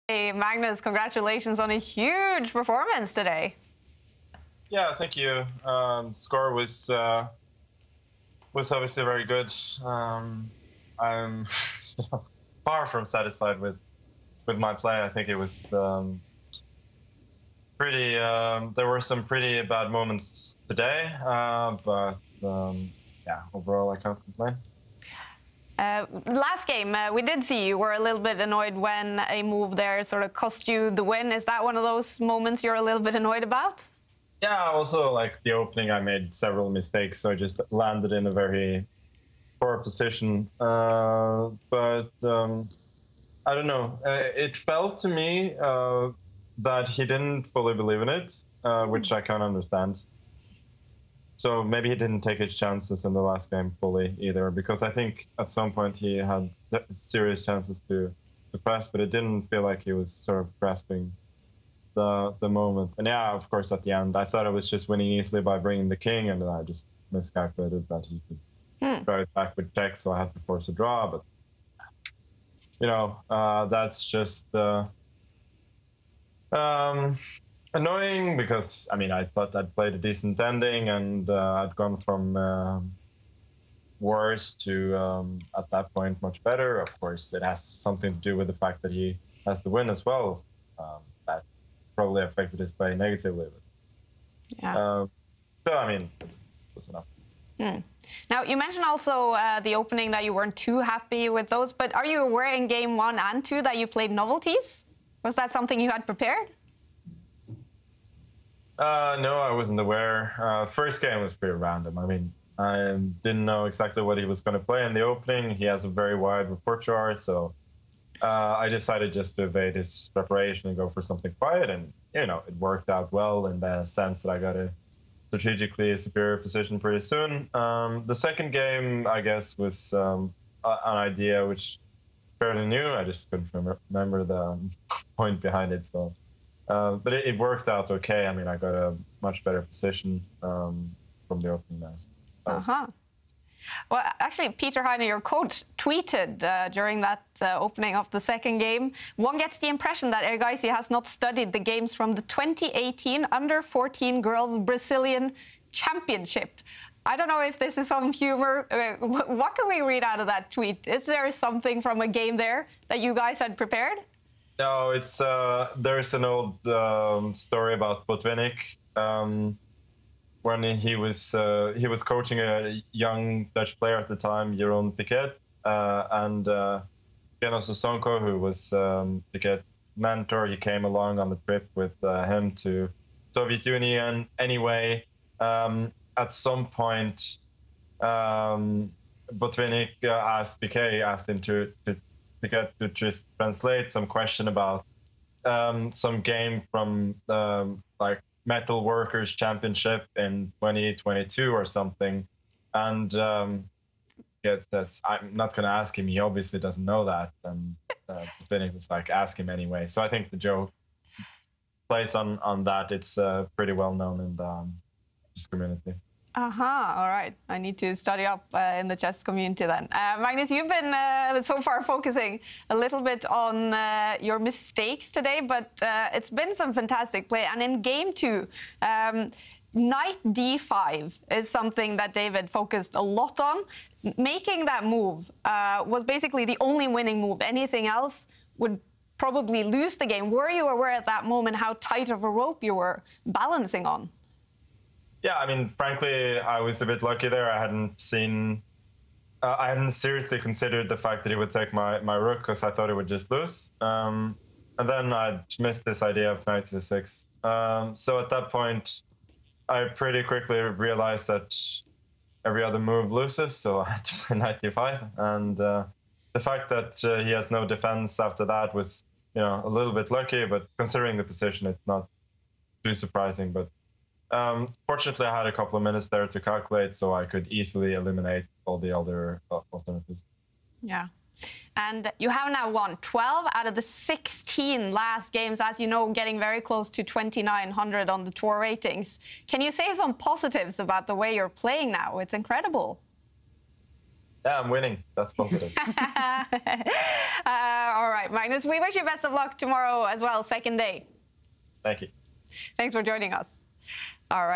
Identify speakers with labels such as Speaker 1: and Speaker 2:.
Speaker 1: Hey, Magnus, congratulations on a huge performance today.
Speaker 2: Yeah, thank you. Score was obviously very good. I'm far from satisfied with my play. I think it was pretty. There were some pretty bad moments today, but yeah, overall I can't complain.
Speaker 1: Last game, we did see you were a little bit annoyed when a move there sort of cost you the win. Is that one of those moments you're a little bit annoyed about?
Speaker 2: Yeah, also like the opening, I made several mistakes, so I just landed in a very poor position. But I don't know. It felt to me that he didn't fully believe in it, which I can't understand. So maybe he didn't take his chances in the last game fully either, because I think at some point he had serious chances to press, but it didn't feel like he was sort of grasping the moment. And yeah, of course, at the end, I thought I was just winning easily by bringing the king, and then I just miscalculated that he could throw it back with check, so I had to force a draw. But you know, that's just annoying, because I mean, I thought I'd played a decent ending, and I'd gone from worse to at that point much better. Of course, it has something to do with the fact that he has the win as well. That probably affected his play negatively. But,
Speaker 1: Yeah.
Speaker 2: so I mean, it was enough.
Speaker 1: Now, you mentioned also the opening that you weren't too happy with those, but are you aware in game 1 and 2 that you played novelties? Was that something you had prepared?
Speaker 2: No, I wasn't aware. First game was pretty random. I mean, I didn't know exactly what he was going to play in the opening. He has a very wide repertoire, so I decided just to evade his preparation and go for something quiet. And, you know, it worked out well in the sense that I got a strategically superior position pretty soon. The second game, I guess, was an idea which fairly new. I just couldn't remember the point behind it. So. But it worked out okay. I mean, I got a much better position from the opening match.
Speaker 1: Well, actually, Peter Heine, your coach, tweeted during that opening of the second game, one gets the impression that Erigaisi has not studied the games from the 2018 Under-14 Girls Brazilian Championship. I don't know if this is some humor. What can we read out of that tweet? Is there something from a game there that you guys had prepared?
Speaker 2: No, it's there's an old story about Botvinnik when he was coaching a young Dutch player at the time, Jeroen Piquet, and Geno Sosonko, who was Piquet's mentor. He came along on the trip with him to Soviet Union. Anyway, at some point, Botvinnik asked him to just translate some question about some game from like Metal Workers Championship in 2022 or something, and says, I'm not going to ask him. He obviously doesn't know that, and Botvinnik was like, ask him anyway. So I think the joke plays on that. It's pretty well known in the chess community.
Speaker 1: All right. I need to study up in the chess community then. Magnus, you've been so far focusing a little bit on your mistakes today, but it's been some fantastic play. And in game 2, knight d5 is something that David focused a lot on. Making that move was basically the only winning move. Anything else would probably lose the game. Were you aware at that moment how tight of a rope you were balancing on?
Speaker 2: Yeah, I mean, frankly, I was a bit lucky there. I hadn't seriously considered the fact that he would take my rook, because I thought he would just lose. And then I'd missed this idea of knight to 6. So at that point, I pretty quickly realized that every other move loses, so I had to play knight d5. And the fact that he has no defense after that was, you know, a little bit lucky, but considering the position, it's not too surprising. But fortunately, I had a couple of minutes there to calculate, so I could easily eliminate all the other alternatives.
Speaker 1: Yeah. And you have now won 12 out of the 16 last games, as you know, getting very close to 2,900 on the tour ratings. Can you say some positives about the way you're playing now? It's incredible.
Speaker 2: Yeah, I'm winning. That's positive.
Speaker 1: All right, Magnus, we wish you best of luck tomorrow as well, second day.
Speaker 2: Thank you.
Speaker 1: Thanks for joining us. All right.